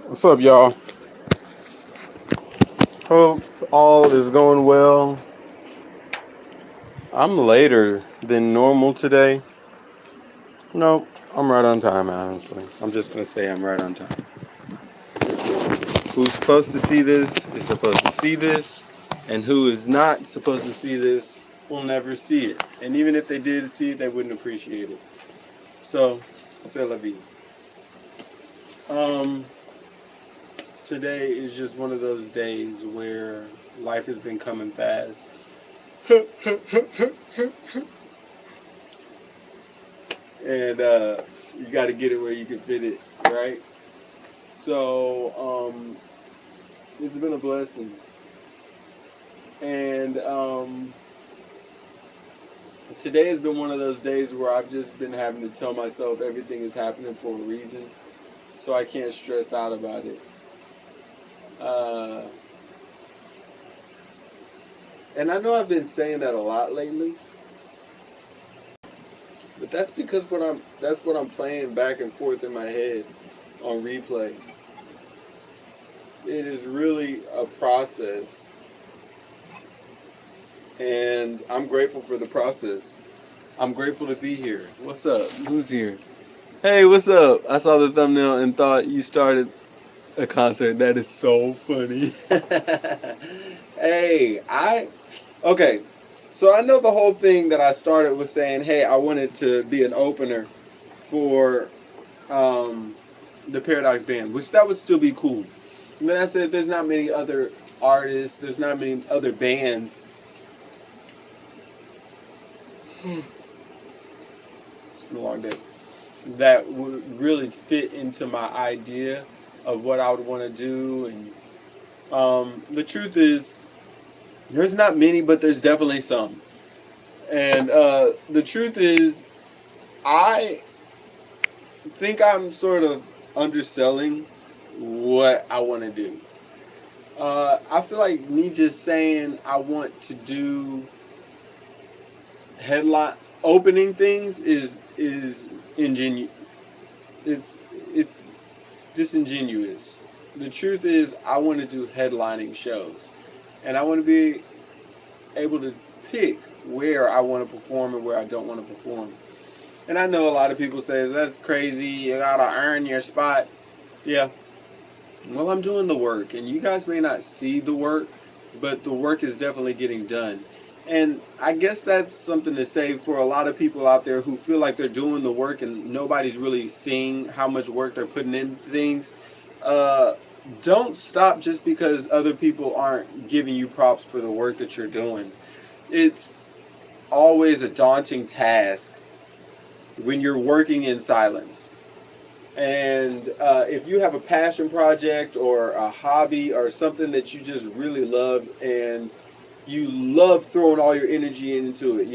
What's up, y'all? Hope all is going well. I'm later than normal today. No, I'm right on time, honestly. I'm just going to say I'm right on time. Who's supposed to see this is supposed to see this, and who is not supposed to see this will never see it. And even if they did see it, they wouldn't appreciate it. So, c'est la vie. Um, Today is just one of those days where life has been coming fast. And you got to get it where you can fit it, right? So it's been a blessing, and today has been one of those days where I've just been having to tell myself everything is happening for a reason, so I can't stress out about it. Uh, and I know I've been saying that a lot lately, but that's what I'm playing back and forth in my head on replay. It is really a process, and I'm grateful for the process. I'm grateful to be here. What's up? Who's here? Hey, what's up? I saw the thumbnail and thought you started a concert. That is so funny. Hey, okay. So I know the whole thing that I started was saying, hey, I wanted to be an opener for um, the Paradox Band, which that would still be cool. And then I said, there's not many other artists, there's not many other bands. It's been a long day. That would really fit into my idea of what I would want to do. And the truth is, there's not many, but there's definitely some. And the truth is, I think I'm sort of underselling what I want to do. I feel like me just saying I want to do headline opening things is ingenu it's disingenuous. The truth is I want to do headlining shows, and I want to be able to pick where I want to perform and where I don't want to perform. And I know a lot of people say that's crazy, you gotta earn your spot. Yeah, well, I'm doing the work, and you guys may not see the work, but the work is definitely getting done. And I guess that's something to say for a lot of people out there who feel like they're doing the work and nobody's really seeing how much work they're putting into things. Uh, don't stop just because other people aren't giving you props for the work that you're doing. It's always a daunting task when you're working in silence. And if you have a passion project or a hobby or something that you just really love and you love throwing all your energy into it,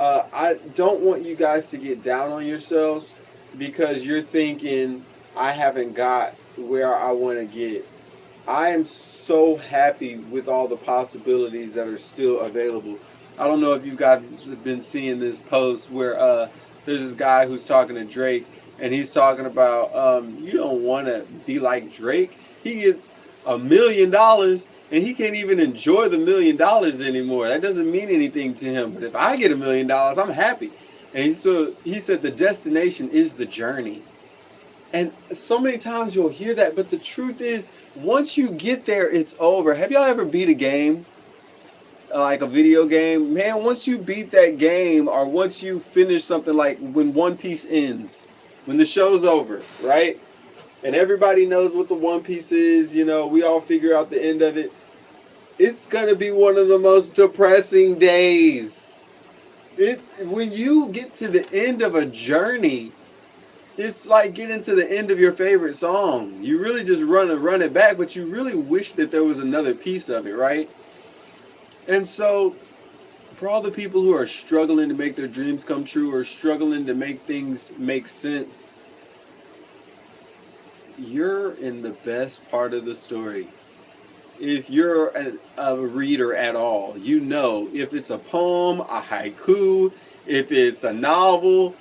I don't want you guys to get down on yourselves because you're thinking, I haven't got where I want to get. I am so happy with all the possibilities that are still available. I don't know if you guys have been seeing this post where there's this guy who's talking to Drake, and he's talking about you don't want to be like Drake. He gets $1 million and he can't even enjoy the $1 million anymore. That doesn't mean anything to him. But if I get $1 million, I'm happy. And he said the destination is the journey. And so many times you'll hear that, but the truth is, once you get there, it's over. Have y'all ever beat a game, like a video game? Man, once you beat that game, or once you finish something, like when One Piece ends, when the show's over, right? And everybody knows what the One Piece is, we all figure out the end of it. It's gonna be one of the most depressing days. When you get to the end of a journey, it's like getting to the end of your favorite song. You really just run it back, but you really wish that there was another piece of it, right? And so, for all the people who are struggling to make their dreams come true or struggling to make things make sense, you're in the best part of the story. If you're a reader at all, if it's a poem, a haiku, if it's a novel,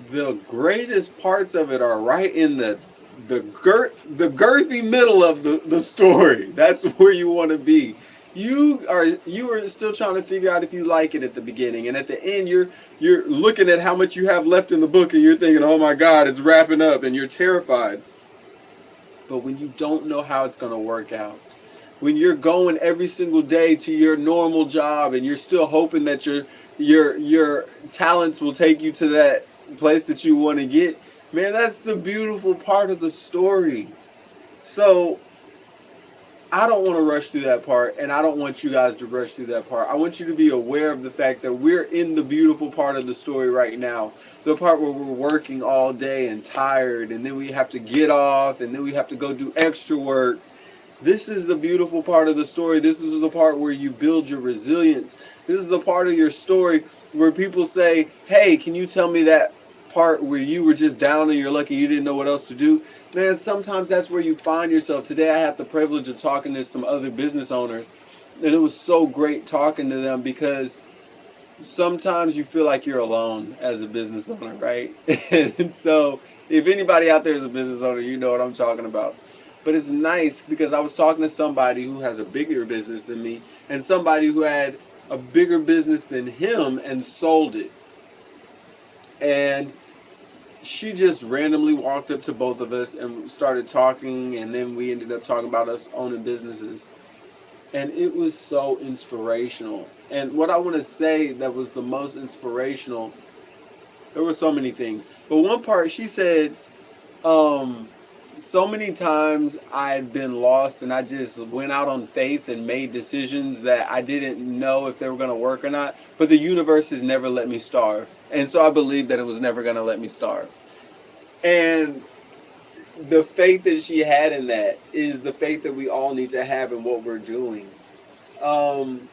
the greatest parts of it are right in the girthy middle of the story. That's where you want to be. You are still trying to figure out if you like it at the beginning, and at the end you're looking at how much you have left in the book, and you're thinking, oh my God, it's wrapping up, and you're terrified. But when you don't know how it's going to work out, when you're going every single day to your normal job, and you're still hoping that your talents will take you to that place that you want to get, man, that's the beautiful part of the story. So I don't want to rush through that part, and I don't want you guys to rush through that part. I want you to be aware of the fact that we're in the beautiful part of the story right now. The part where we're working all day and tired, and then we have to get off, and then we have to go do extra work. This is the beautiful part of the story. This is the part where you build your resilience. This is the part of your story where people say, hey, can you tell me that part where you were just down and you're lucky you didn't know what else to do? Man, sometimes that's where you find yourself. Today I had the privilege of talking to some other business owners, and it was so great talking to them because sometimes you feel like you're alone as a business owner, right? And so if anybody out there is a business owner, you know what I'm talking about. But it's nice because I was talking to somebody who has a bigger business than me and somebody who had a bigger business than him and sold it. And she just randomly walked up to both of us and started talking, and then we ended up talking about us owning businesses. And it was so inspirational. And what I want to say that was the most inspirational, there were so many things. But one part, she said, so many times I've been lost and I just went out on faith and made decisions that I didn't know if they were going to work or not. But the universe has never let me starve. And so I believed that it was never going to let me starve. And the faith that she had in that is the faith that we all need to have in what we're doing. Um,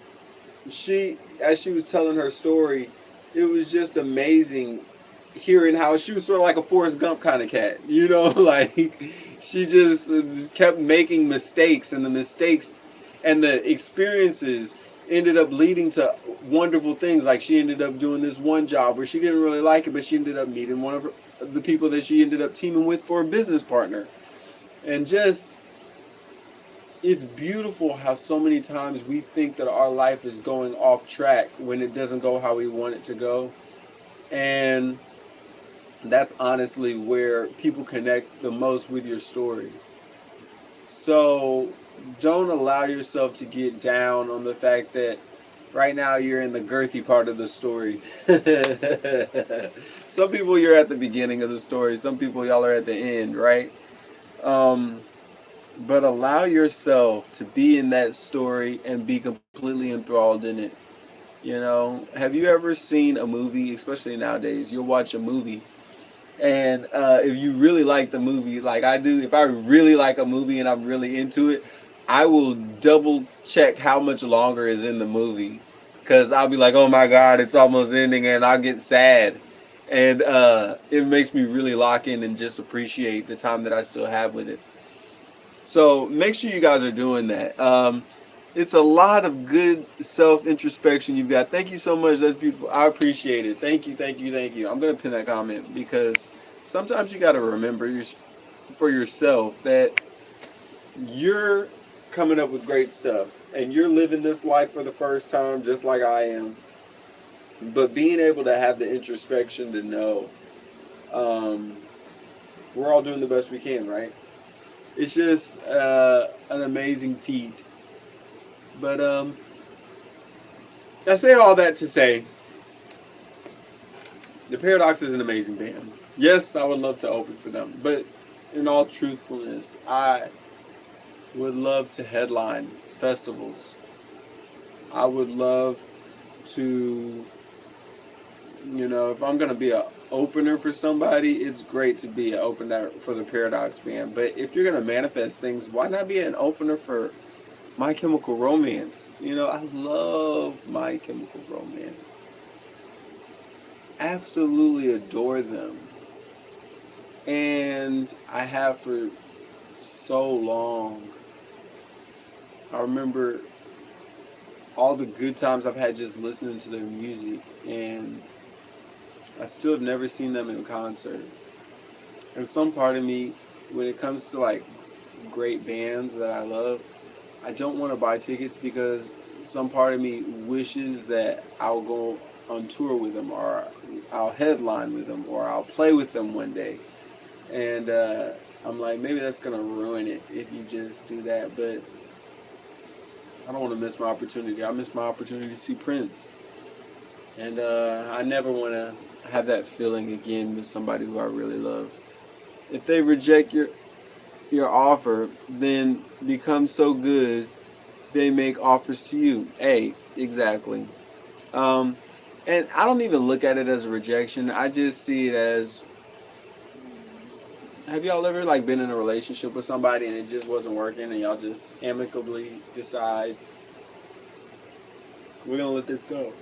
as she was telling her story, it was just amazing hearing how she was sort of like a Forrest Gump kind of cat, like she just kept making mistakes, and the mistakes and the experiences ended up leading to wonderful things. Like she ended up doing this one job where she didn't really like it, but she ended up meeting one of the people that she ended up teaming with for a business partner. And just, it's beautiful how so many times we think that our life is going off track when it doesn't go how we want it to go. And that's honestly where people connect the most with your story. So don't allow yourself to get down on the fact that right now you're in the girthy part of the story. Some people you're at the beginning of the story, some people y'all are at the end, right? Um, but allow yourself to be in that story and be completely enthralled in it. Have you ever seen a movie, especially nowadays, you'll watch a movie, and if you really like the movie, like I do, if I really like a movie and I'm really into it, I will double check how much longer is in the movie. Because I'll be like, oh my God, it's almost ending, and I'll get sad. And it makes me really lock in and just appreciate the time that I still have with it. So make sure you guys are doing that. It's a lot of good self introspection you've got. Thank you so much. That's beautiful. I appreciate it. Thank you, thank you, thank you. I'm gonna pin that comment because sometimes you got to remember for yourself that you're coming up with great stuff and you're living this life for the first time, just like I am. But being able to have the introspection to know um, we're all doing the best we can, right? It's just an amazing feat. But I say all that to say the Paradox is an amazing band. Yes, I would love to open for them, but in all truthfulness, I would love to headline festivals. I would love to, if I'm going to be an opener for somebody, it's great to be an opener for the Paradox band. But if you're going to manifest things, why not be an opener for My Chemical Romance? I love My Chemical Romance. Absolutely adore them. And I have for so long. I remember all the good times I've had just listening to their music, and I still have never seen them in concert. And some part of me when it comes to like great bands that I love, I don't want to buy tickets because some part of me wishes that I'll go on tour with them, or I'll headline with them, or I'll play with them one day. And I'm like, maybe that's gonna ruin it if you just do that. But I don't want to miss my opportunity. I missed my opportunity to see Prince, and I never want to have that feeling again with somebody who I really love. If they reject your offer, then become so good they make offers to you. Hey, exactly. Um, and I don't even look at it as a rejection. I just see it as, have y'all ever like been in a relationship with somebody and it just wasn't working and y'all just amicably decide we're gonna let this go?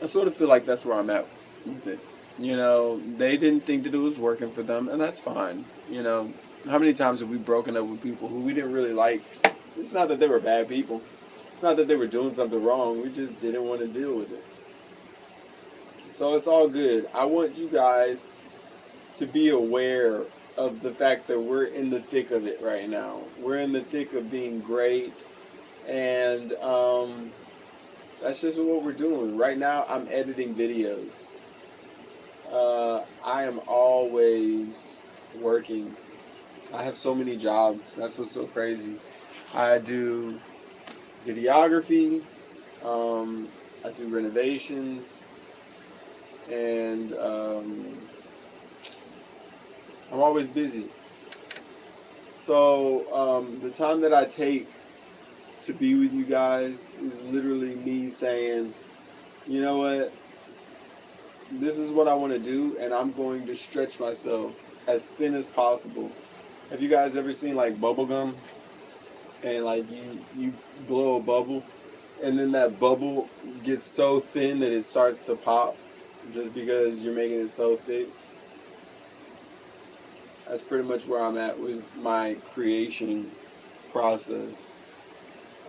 I sort of feel like that's where I'm at with it. They didn't think that it was working for them, and that's fine. How many times have we broken up with people who we didn't really like? It's not that they were bad people. It's not that they were doing something wrong. We just didn't want to deal with it. So it's all good. I want you guys to be aware of the fact that we're in the thick of it right now. We're in the thick of being great, and that's just what we're doing. Right now, I'm editing videos. I am always working. I have so many jobs. That's what's so crazy. I do videography, I do renovations, and I'm always busy. So the time that I take to be with you guys is literally me saying, you know what, this is what I want to do, and I'm going to stretch myself as thin as possible. Have you guys ever seen like bubble gum, and like you blow a bubble, and then that bubble gets so thin that it starts to pop just because you're making it so thick? That's pretty much where I'm at with my creation process.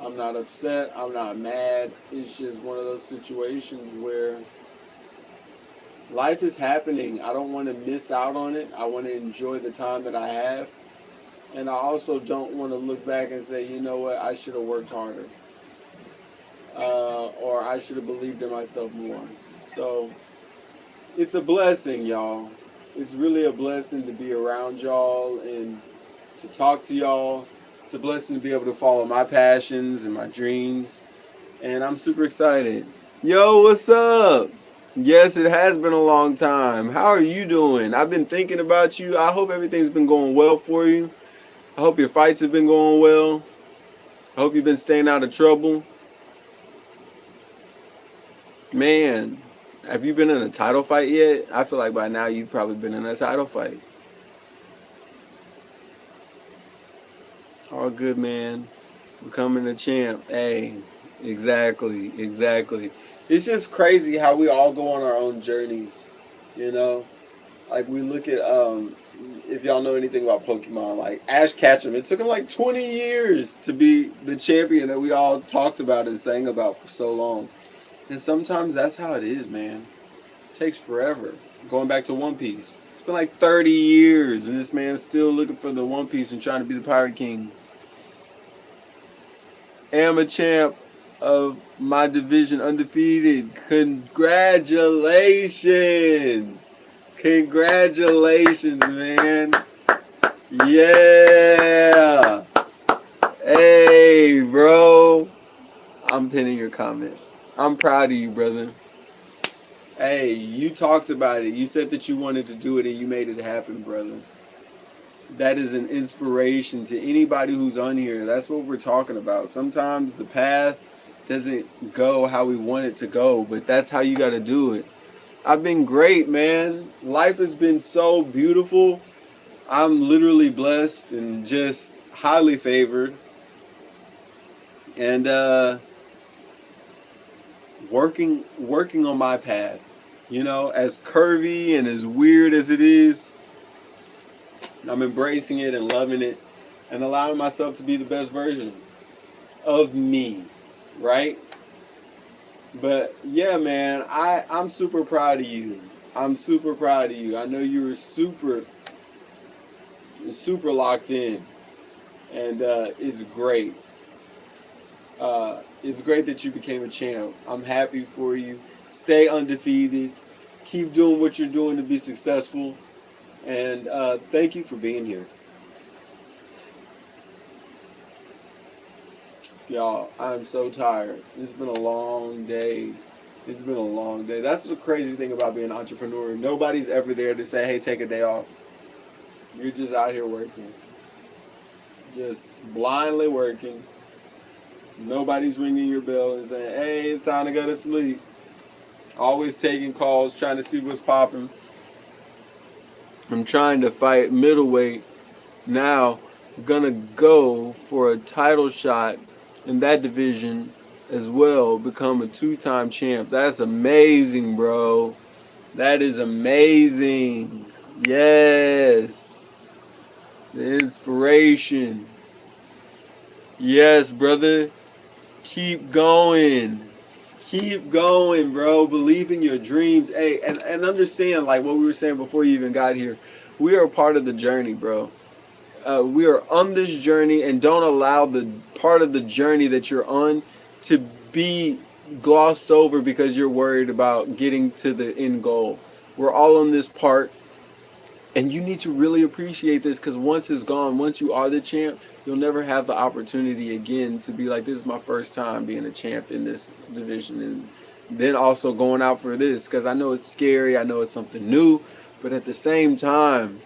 I'm not upset, I'm not mad. It's just one of those situations where life is happening. I don't want to miss out on it. I want to enjoy the time that I have. And I also don't want to look back and say, you know what, I should have worked harder. Or I should have believed in myself more. So it's a blessing, y'all. It's really a blessing to be around y'all and to talk to y'all. It's a blessing to be able to follow my passions and my dreams. And I'm super excited. Yo, what's up? Yes, it has been a long time. How are you doing? I've been thinking about you. I hope everything's been going well for you. I hope your fights have been going well. I hope you've been staying out of trouble. Man, have you been in a title fight yet? I feel like by now you've probably been in a title fight. All good, man. Becoming a champ. Hey, exactly, exactly. It's just crazy how we all go on our own journeys, you know? Like we look at if y'all know anything about Pokemon, like Ash Ketchum, it took him like 20 years to be the champion that we all talked about and sang about for so long. And sometimes that's how it is, man. It takes forever. Going back to One Piece. It's been like 30 years and this man's still looking for the One Piece and trying to be the Pirate King. Am a champ of my division, undefeated. Congratulations. Congratulations, man. Yeah. Hey, bro. I'm pinning your comment. I'm proud of you, brother. Hey, you talked about it. You said that you wanted to do it and you made it happen, brother. That is an inspiration to anybody who's on here. That's what we're talking about. Sometimes the path doesn't go how we want it to go, but that's how you got to do it. I've been great, man. Life has been so beautiful. I'm literally blessed and just highly favored. And working on my path. As curvy and as weird as it is, I'm embracing it and loving it and allowing myself to be the best version of me, right? But yeah, man, I'm super proud of you. I'm super proud of you. I know you were super locked in, and it's great. It's great that you became a champ. I'm happy for you. Stay undefeated. Keep doing what you're doing to be successful. And thank you for being here. Y'all, I'm so tired. It's been a long day. It's been a long day. That's the crazy thing about being an entrepreneur. Nobody's ever there to say, hey, take a day off. You're just out here working. Just blindly working. Nobody's ringing your bell and saying, hey, it's time to go to sleep. Always taking calls, trying to see what's popping. I'm trying to fight middleweight now. Gonna go for a title shot in that division as well. Become a two-time champ. That's amazing, bro. That is amazing. Yes. The inspiration. Yes, brother. Keep going. Keep going, bro. Believe in your dreams. Hey, and understand, like what we were saying before you even got here. We are part of the journey, bro. We are on this journey, and don't allow the part of the journey that you're on to be glossed over because you're worried about getting to the end goal. We're all on this part, and you need to really appreciate this, because once it's gone, once you are the champ, you'll never have the opportunity again to be like, this is my first time being a champ in this division, and then also going out for this, because I know it's scary, I know it's something new, but at the same time,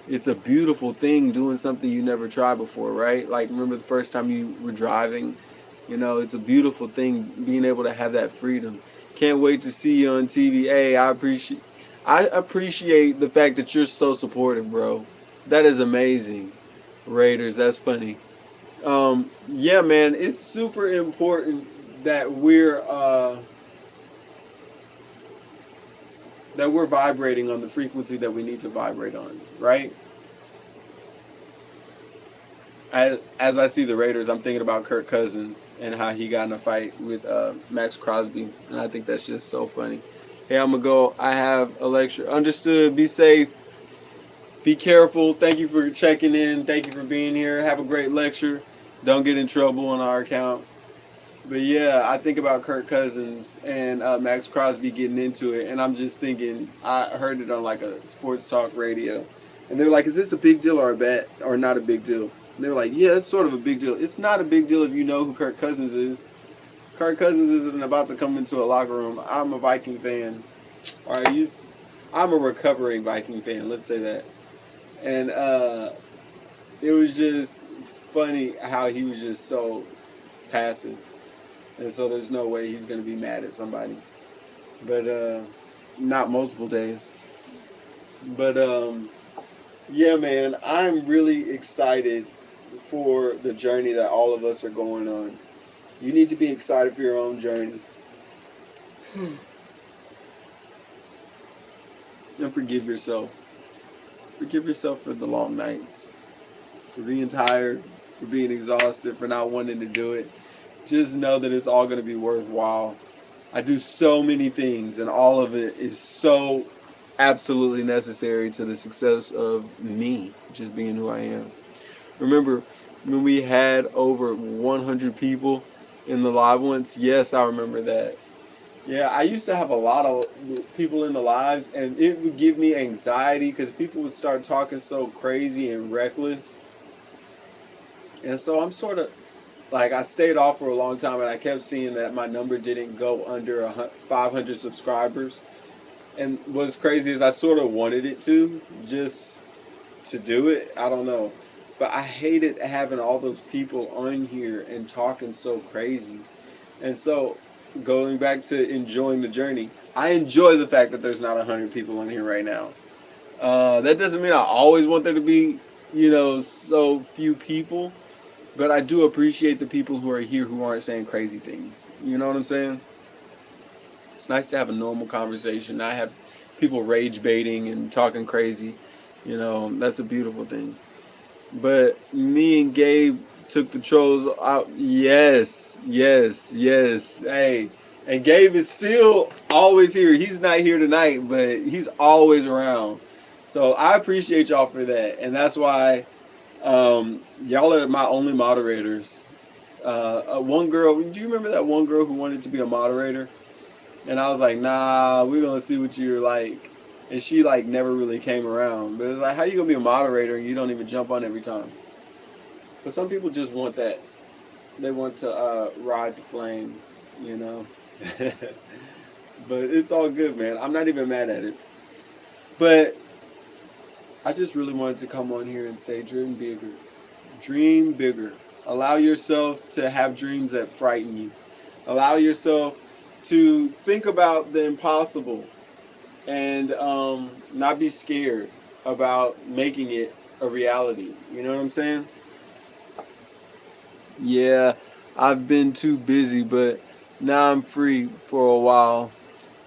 it's a beautiful thing doing something you never tried before, right? Like, remember the first time you were driving? It's a beautiful thing being able to have that freedom. Can't wait to see you on TV. Hey, I appreciate the fact that you're so supportive, bro. That is amazing. Raiders, that's funny. Yeah, man, it's super important that we're vibrating on the frequency that we need to vibrate on, right? As I see the Raiders, I'm thinking about Kirk Cousins and how he got in a fight with Max Crosby, and I think that's just so funny. Hey, I'm gonna go. I have a lecture. Understood. Be safe. Be careful. Thank you for checking in. Thank you for being here. Have a great lecture. Don't get in trouble on our account. But yeah, I think about Kirk Cousins and Max Crosby getting into it, and I'm just thinking. I heard it on like a sports talk radio, and they were like, "Is this a big deal or a bad or not a big deal?" And they were like, "Yeah, it's sort of a big deal. It's not a big deal if you know who Kirk Cousins is. Kirk Cousins isn't about to come into a locker room. I'm a Viking fan. All right, I'm a recovering Viking fan. Let's say that." And it was just funny how he was just so passive, and so there's no way he's gonna be mad at somebody. But not multiple days. But yeah, man, I'm really excited for the journey that all of us are going on. You need to be excited for your own journey. And forgive yourself. Forgive yourself for the long nights, for being tired, for being exhausted, for not wanting to do it. Just know that it's all going to be worthwhile. I do so many things, and all of it is so absolutely necessary to the success of me, just being who I am. Remember when we had over 100 people in the live once? Yes, I remember that. Yeah, I used to have a lot of people in the lives, and it would give me anxiety because people would start talking so crazy and reckless. And so I'm sort of like, I stayed off for a long time, and I kept seeing that my number didn't go under 500 subscribers. And what's crazy is I sort of wanted it to, just to do it. I don't know. But I hated having all those people on here and talking so crazy. And so, going back to enjoying the journey, I enjoy the fact that there's not 100 people on here right now. That doesn't mean I always want there to be, so few people. But I do appreciate the people who are here who aren't saying crazy things. You know what I'm saying? It's nice to have a normal conversation, not have people rage baiting and talking crazy. That's a beautiful thing. But me and Gabe took the trolls out. Yes, yes, yes. Hey, And Gabe is still always here. He's not here tonight, but he's always around. So I appreciate y'all for that. And that's why y'all are my only moderators. One girl, do you remember that one girl who wanted to be a moderator? And I was like, nah, we're going to see what you're like. And she like never really came around. But it's like, how you going to be a moderator and you don't even jump on every time? But some people just want that. They want to ride the flame, you know? But it's all good, man. I'm not even mad at it. But I just really wanted to come on here and say dream bigger. Dream bigger. Allow yourself to have dreams that frighten you. Allow yourself to think about the impossible and not be scared about making it a reality. You know what I'm saying? Yeah, I've been too busy, but now I'm free for a while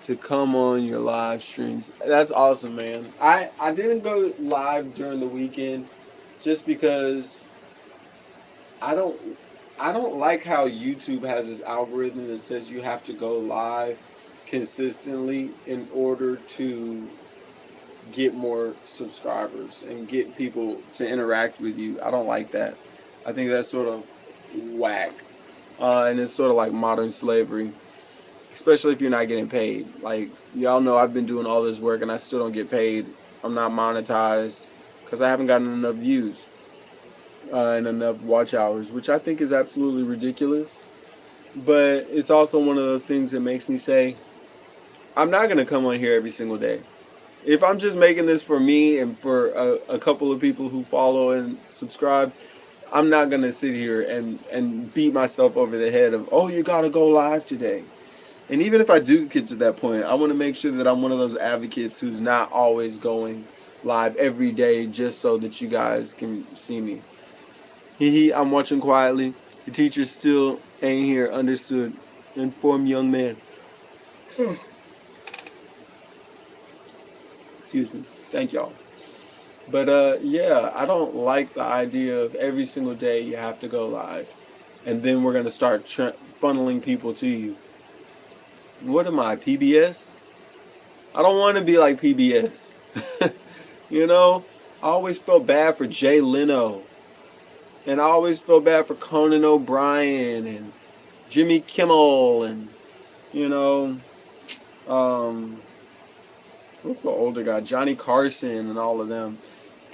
to come on your live streams. That's awesome, man. I didn't go live during the weekend just because I don't I don't like how YouTube has this algorithm that says you have to go live consistently in order to get more subscribers and get people to interact with you. I don't like that. I think that's sort of whack. And it's sort of like modern slavery, especially if you're not getting paid. Like, y'all know I've been doing all this work and I still don't get paid. I'm not monetized because I haven't gotten enough views and enough watch hours, which I think is absolutely ridiculous. But it's also one of those things that makes me say, I'm not going to come on here every single day. If I'm just making this for me and for a couple of people who follow and subscribe, I'm not going to sit here and beat myself over the head of, oh, you got to go live today. And even if I do get to that point, I want to make sure that I'm one of those advocates who's not always going live every day just so that you guys can see me. I'm watching quietly. The teacher still ain't here. Understood. Informed young man. Excuse me. Thank y'all. But yeah, I don't like the idea of every single day you have to go live. And then we're going to start funneling people to you. What am I, PBS? I don't want to be like PBS. You know, I always felt bad for Jay Leno. And I always felt bad for Conan O'Brien and Jimmy Kimmel and, you know, what's the older guy? Johnny Carson and all of them.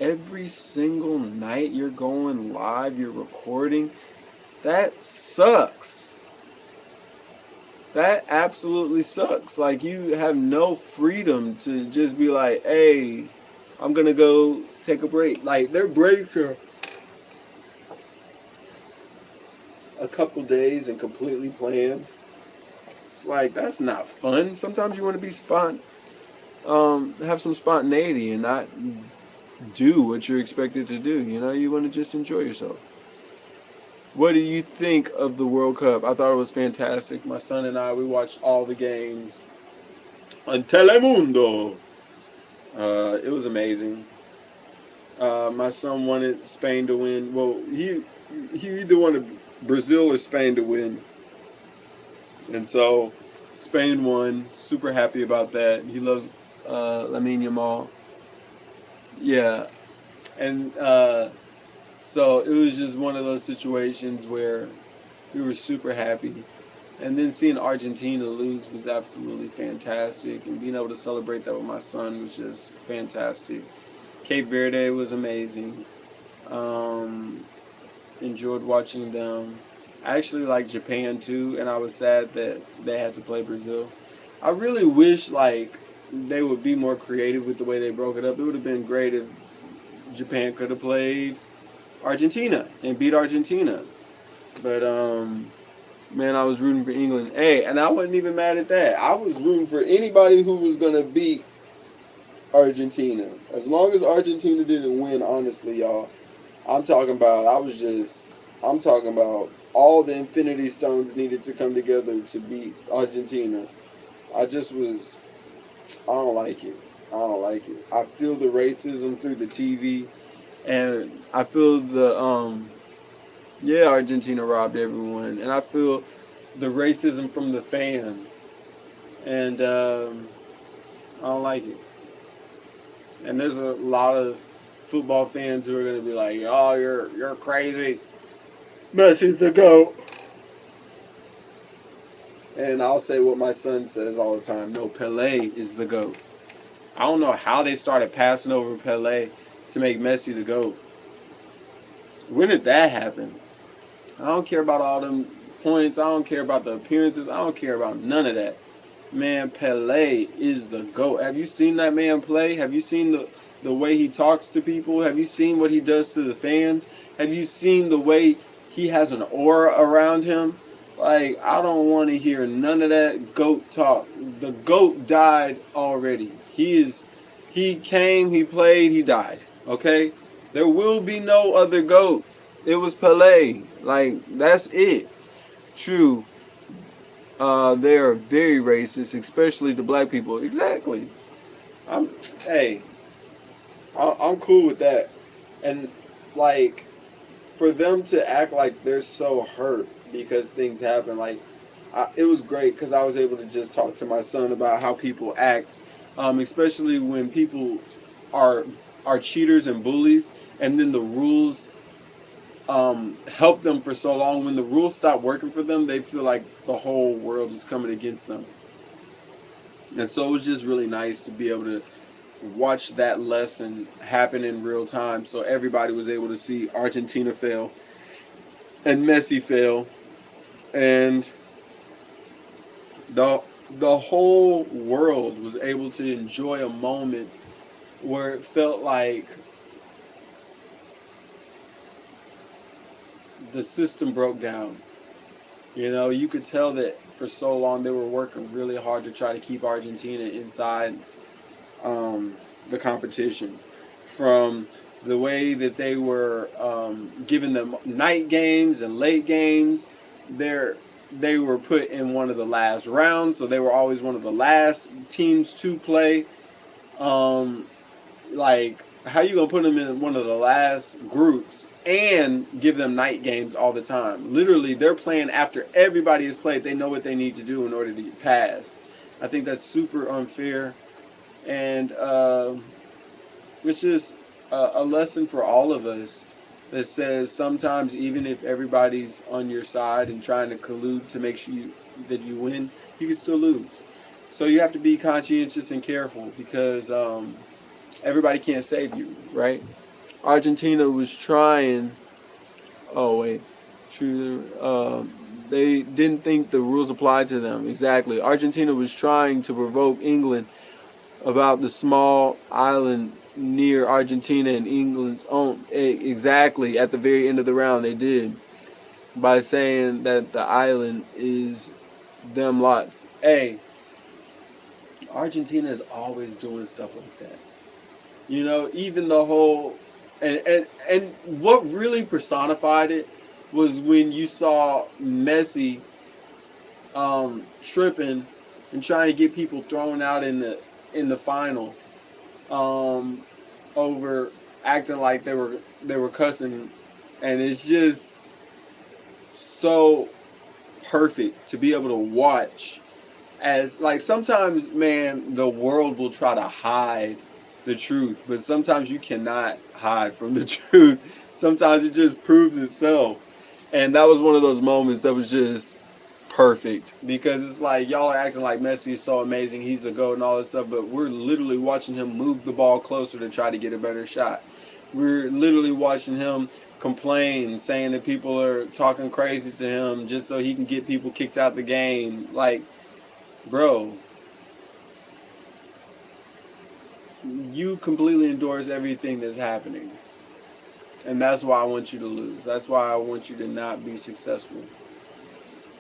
Every single night you're going live, you're recording. That sucks. That absolutely sucks. Like, you have no freedom to just be like, hey, I'm going to go take a break. Like, their breaks are a couple days and completely planned. It's like, that's not fun. Sometimes you want to be have some spontaneity and not do what you're expected to do. You know, you want to just enjoy yourself. What do you think of the World Cup? I thought it was fantastic. My son and I, we watched all the games on Telemundo. It was amazing. My son wanted Spain to win. Well, he either wanted Brazil or Spain to win. And so Spain won. Super happy about that. He loves Lamine Yamal. Yeah. And so it was just one of those situations where we were super happy. And then seeing Argentina lose was absolutely fantastic. And being able to celebrate that with my son was just fantastic. Cape Verde was amazing. Enjoyed watching them. I actually like Japan too, and I was sad that they had to play Brazil. I really wish like they would be more creative with the way they broke it up. It would have been great if Japan could have played Argentina and beat Argentina. But man, I was rooting for England. Hey, and I wasn't even mad at that. I was rooting for anybody who was gonna beat Argentina. As long as Argentina didn't win, honestly, y'all. I'm talking about all the Infinity Stones needed to come together to beat Argentina. I don't like it. I don't like it. I feel the racism through the TV, and I feel the Argentina robbed everyone, and I feel the racism from the fans, and I don't like it. And there's a lot of football fans who are going to be like, "Oh, you're crazy. Messi's the GOAT." And I'll say what my son says all the time: No, Pele is the GOAT. I don't know how they started passing over Pele to make Messi the GOAT. When did that happen? I don't care about all them points. I don't care about the appearances. I don't care about none of that. Man, Pele is the GOAT. Have you seen that man play? Have you seen the way he talks to people? Have you seen what he does to the fans? Have you seen the way he has an aura around him? Like, I don't want to hear none of that GOAT talk. The GOAT died already. He came, he played, he died. Okay? There will be no other GOAT. It was Pele. Like, that's it. True. They are very racist, especially the black people. Exactly. I'm, hey, I'm cool with that. And, like, for them to act like they're so hurt because things happen, like, it was great because I was able to just talk to my son about how people act, especially when people are are cheaters and bullies, and then the rules help them for so long. When the rules stop working for them, they feel like the whole world is coming against them. And so it was just really nice to be able to watch that lesson happen in real time. So everybody was able to see Argentina fail and Messi fail, and the the whole world was able to enjoy a moment where it felt like the system broke down. You know, you could tell that for so long they were working really hard to try to keep Argentina inside the competition. From the way that they were giving them night games and late games, they're, they were put in one of the last rounds, so they were always one of the last teams to play. Um, like, how you gonna put them in one of the last groups and give them night games all the time? Literally, they're playing after everybody has played. They know what they need to do in order to get past. I think that's super unfair, and it's just a lesson for all of us that says sometimes even if everybody's on your side and trying to collude to make sure that you win, you can still lose. So you have to be conscientious and careful because everybody can't save you, right? Argentina was trying. Oh wait, true. They didn't think the rules applied to them. Exactly. Argentina was trying to provoke England about the small island near Argentina and England's own. Exactly. At the very end of the round, they did by saying that the island is them lots. Hey, Argentina is always doing stuff like that. You know, even the whole and what really personified it was when you saw Messi tripping and trying to get people thrown out in the final um, over acting like they were cussing, and it's just so perfect to be able to watch. As like sometimes, man, the world will try to hide the truth, but sometimes you cannot hide from the truth. Sometimes it just proves itself, and that was one of those moments that was just perfect because it's like y'all are acting like Messi is so amazing, he's the GOAT and all this stuff, but we're literally watching him move the ball closer to try to get a better shot. We're literally watching him complain, saying that people are talking crazy to him just so he can get people kicked out the game. Like, bro, you completely endorse everything that's happening. And that's why I want you to lose. That's why I want you to not be successful.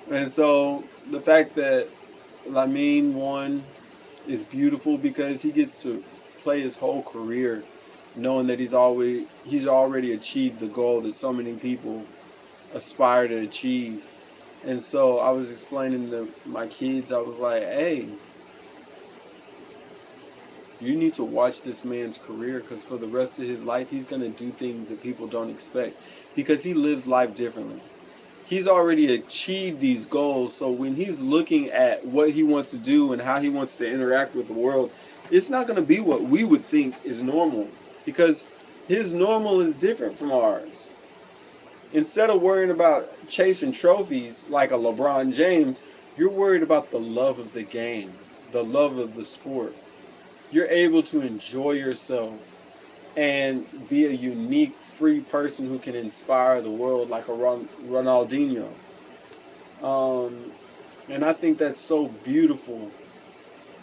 And so the fact that Lamine won is beautiful because he gets to play his whole career knowing that he's already achieved the goal that so many people aspire to achieve. And so I was explaining to my kids, I was like, hey, you need to watch this man's career because for the rest of his life, he's going to do things that people don't expect because he lives life differently. he's already achieved these goals. So when he's looking at what he wants to do and how he wants to interact with the world, it's not going to be what we would think is normal, because his normal is different from ours. Instead of worrying about chasing trophies like a LeBron James, you're worried about the love of the game, the love of the sport. You're able to enjoy yourself and be a unique, free person who can inspire the world like a Ronaldinho. Um, and I think that's so beautiful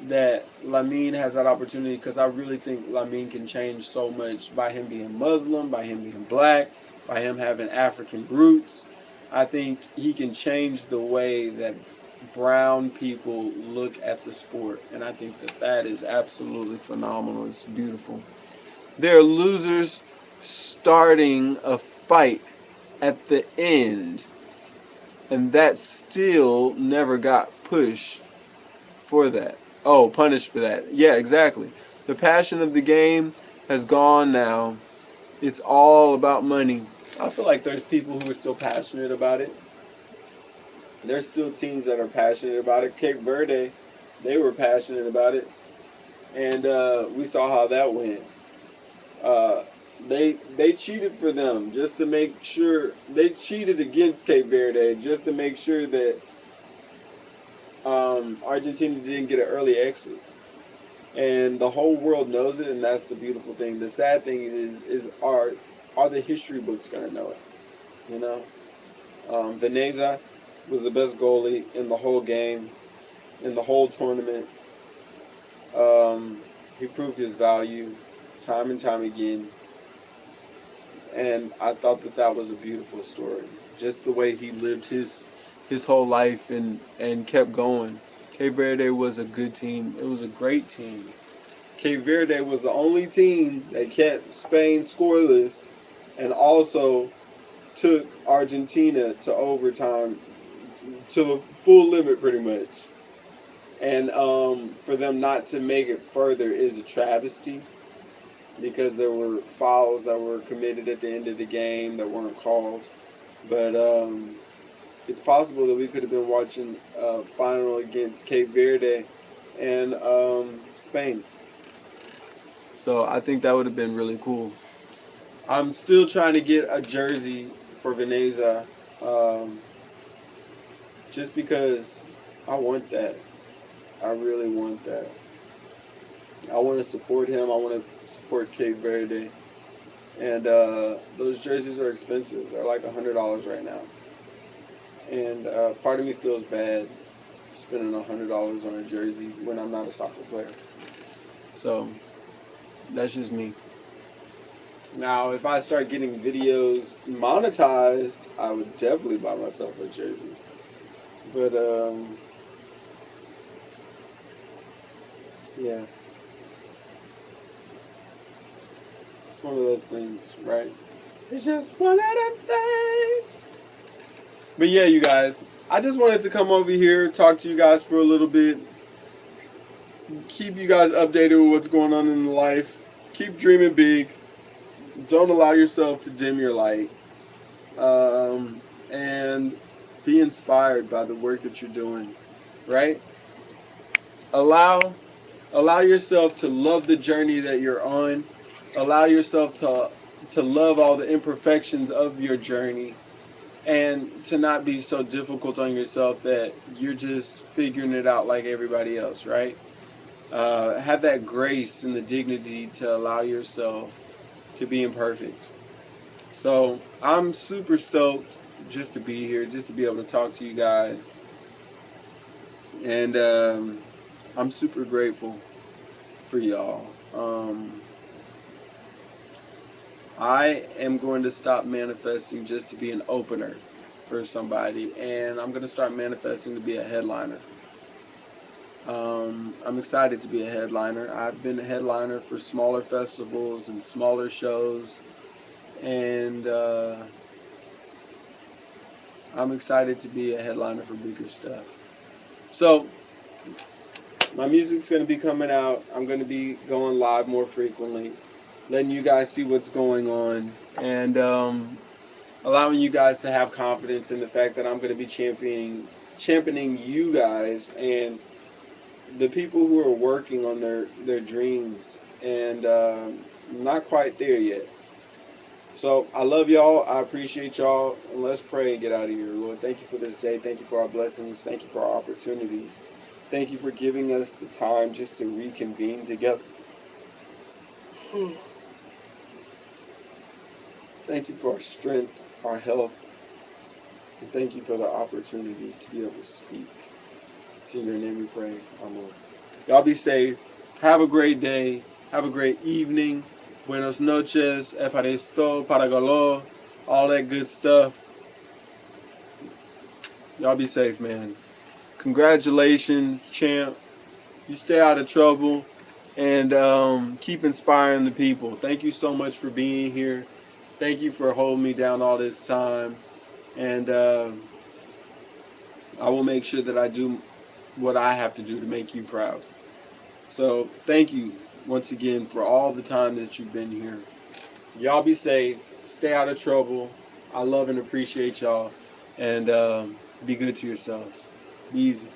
that Lamine has that opportunity, because I really think Lamine can change so much by him being Muslim, by him being black, by him having African roots. I think he can change the way that brown people look at the sport, and I think that that is absolutely phenomenal. It's beautiful. There are losers starting a fight at the end, and that still never got pushed for that. Oh, punished for that. Yeah, exactly. The passion of the game has gone now. It's all about money. I feel like there's people who are still passionate about it. There's still teams that are passionate about it. Cape Verde, they were passionate about it, and we saw how that went. Uh, they cheated for them just to make sure, they cheated against Cape Verde just to make sure that Argentina didn't get an early exit, and the whole world knows it, and that's the beautiful thing. The sad thing is are the history books gonna know it? You know, Veneza was the best goalie in the whole game, in the whole tournament. He proved his value time and time again, and I thought that that was a beautiful story. Just the way he lived his whole life and kept going. Cape Verde was a good team. It was a great team. Cape Verde was the only team that kept Spain scoreless and also took Argentina to overtime, to the full limit pretty much. And for them not to make it further is a travesty, because there were fouls that were committed at the end of the game that weren't called. But it's possible that we could have been watching a final against Cape Verde and Spain. So I think that would have been really cool. I'm still trying to get a jersey for Veneza, um, just because I want that. I really want that. I want to support him. I want to support Cape Verde. And those jerseys are expensive. They're like $100 right now. And part of me feels bad spending $100 on a jersey when I'm not a soccer player. So that's just me. Now, if I start getting videos monetized, I would definitely buy myself a jersey. But yeah, it's one of those things, right? It's just one of them things. But yeah, you guys, I just wanted to come over here, talk to you guys for a little bit, keep you guys updated with what's going on in life. Keep dreaming big. Don't allow yourself to dim your light. And be inspired by the work that you're doing, right? Allow yourself to love the journey that you're on. Allow yourself to love all the imperfections of your journey, and to not be so difficult on yourself that you're just figuring it out like everybody else, right? Have that grace and the dignity to allow yourself to be imperfect. So I'm super stoked just to be here, just to be able to talk to you guys, and I'm super grateful for y'all. I am going to stop manifesting just to be an opener for somebody, and I'm going to start manifesting to be a headliner. I'm excited to be a headliner. I've been a headliner for smaller festivals and smaller shows, and I'm excited to be a headliner for bigger stuff. So my music's going to be coming out. I'm going to be going live more frequently, letting you guys see what's going on. And allowing you guys to have confidence in the fact that I'm going to be championing you guys and the people who are working on their dreams and not quite there yet. So I love y'all. I appreciate y'all. And let's pray and get out of here. Lord, thank you for this day. Thank you for our blessings. Thank you for our opportunity. Thank you for giving us the time just to reconvene together. Thank you for our strength, our health, and thank you for the opportunity to be able to speak. It's in your name we pray. Amen. Y'all be safe. Have a great day. Have a great evening. Buenos noches. Efaristo, Paragalo, all that good stuff. Y'all be safe, man. Congratulations, champ. You stay out of trouble and keep inspiring the people. Thank you so much for being here. Thank you for holding me down all this time. And I will make sure that I do what I have to do to make you proud. So thank you once again for all the time that you've been here. Y'all be safe. Stay out of trouble. I love and appreciate y'all. And be good to yourselves. Be easy.